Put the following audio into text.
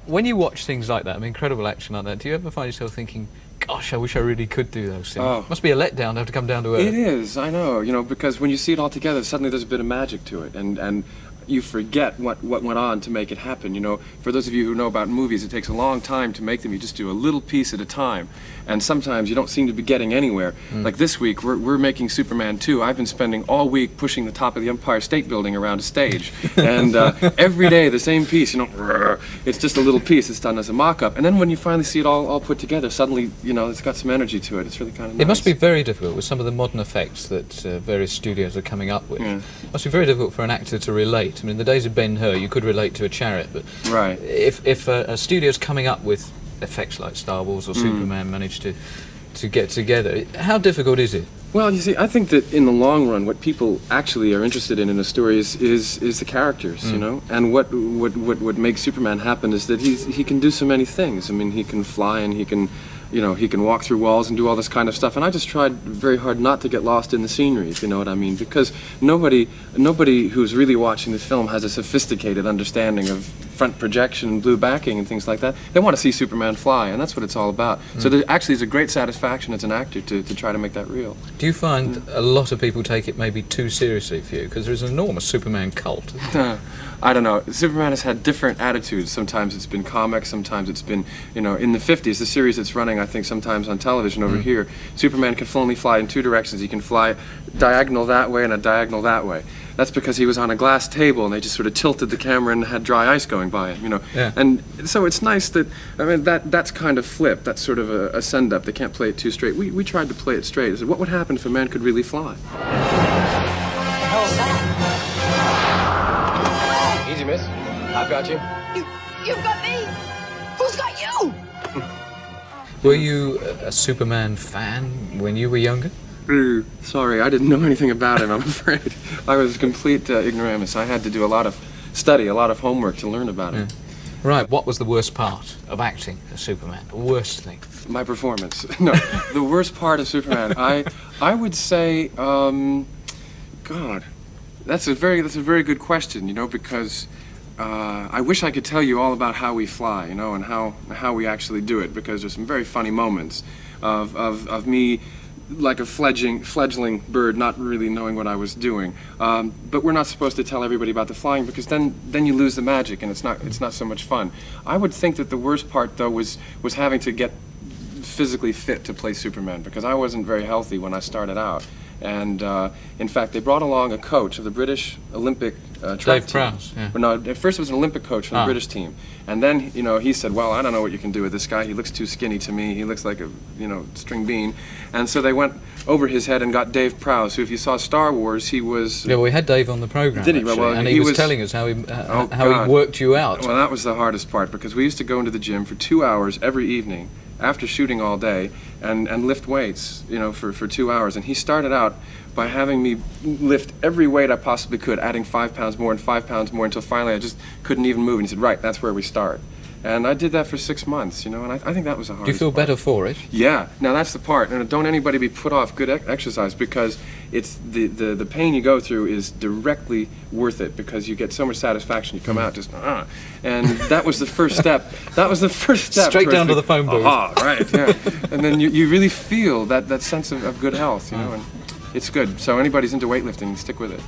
When you watch things like that, I mean, incredible action like that, do you ever find yourself thinking, gosh, I wish I really could do those things? Oh. Must be a letdown to have to come down to earth. It is, I know, because when you see it all together, suddenly there's a bit of magic to it, and you forget what went on to make it happen. For those of you who know about movies, it takes a long time to make them. You just do a little piece at a time, and sometimes you don't seem to be getting anywhere. Like this week, we're making Superman 2. I've been spending all week pushing the top of the Empire State Building around a stage, and every day the same piece. It's just a little piece. It's done as a mock-up, and then when you finally see it all put together, suddenly it's got some energy to it. It's really kind of nice. It must be very difficult with some of the modern effects that various studios are coming up with. Yeah. It must be very difficult for an actor to relate. I mean, in the days of Ben-Hur, you could relate to a chariot, but right. if a studio's coming up with effects like Star Wars or Superman managed to get together, how difficult is it? Well, you see, I think that in the long run, what people actually are interested in a story is the characters, And what makes Superman happen is that he can do so many things. I mean, he can fly and he can walk through walls and do all this kind of stuff. And I just tried very hard not to get lost in the scenery, if you know what I mean, because nobody who's really watching the film has a sophisticated understanding of front projection and blue backing and things like that. They want to see Superman fly, and that's what it's all about. So there actually is a great satisfaction as an actor to try to make that real. Do you find a lot of people take it maybe too seriously for you? Because there's an enormous Superman cult. I don't know. Superman has had different attitudes. Sometimes it's been comic, sometimes it's been, in the 50s, the series that's running, I think, sometimes on television over here, Superman can only fly in two directions. He can fly diagonal that way and a diagonal that way. That's because he was on a glass table and they just sort of tilted the camera and had dry ice going by him, Yeah. And so it's nice that, that's kind of flipped. That's sort of a send-up. They can't play it too straight. We tried to play it straight. I said, what would happen if a man could really fly? What the hell is that? Easy, miss. I've got you. You've got me! Who's got you? Were you a Superman fan when you were younger? Sorry, I didn't know anything about him, I'm afraid. I was a complete ignoramus. I had to do a lot of study, a lot of homework to learn about him. Right, what was the worst part of acting as Superman? The worst thing? My performance. No, the worst part of Superman, I would say, God, that's a very good question, because I wish I could tell you all about how we fly, and how we actually do it, because there's some very funny moments of me like a fledgling bird, not really knowing what I was doing. But we're not supposed to tell everybody about the flying, because then you lose the magic, and it's not so much fun. I would think that the worst part, though, was having to get physically fit to play Superman, because I wasn't very healthy when I started out. And in fact, they brought along a coach of the British Olympic track Dave team. Prowse, yeah. Well, no, at first it was an Olympic coach from the British team, and then he said, "Well, I don't know what you can do with this guy. He looks too skinny to me. He looks like a string bean." And so they went over his head and got Dave Prowse, who, if you saw Star Wars, he was. Yeah, we had Dave on the program. Did he? Actually, Well, and he was telling us how he worked you out. Well, that was the hardest part, because we used to go into the gym for 2 hours every evening after shooting all day and lift weights, for 2 hours. And he started out by having me lift every weight I possibly could, adding 5 pounds more and 5 pounds more, until finally I just couldn't even move. And he said, "Right, that's where we start." And I did that for 6 months, and I think that was the hardest. Do you feel better for it? Yeah. Now that's the part. And don't anybody be put off good exercise, because it's the pain you go through is directly worth it, because you get so much satisfaction. You come out just and that was the first step. That was the first step. Straight down to the phone booth. Right. Yeah. And then you really feel that sense of good health, and it's good. So anybody's into weightlifting, stick with it.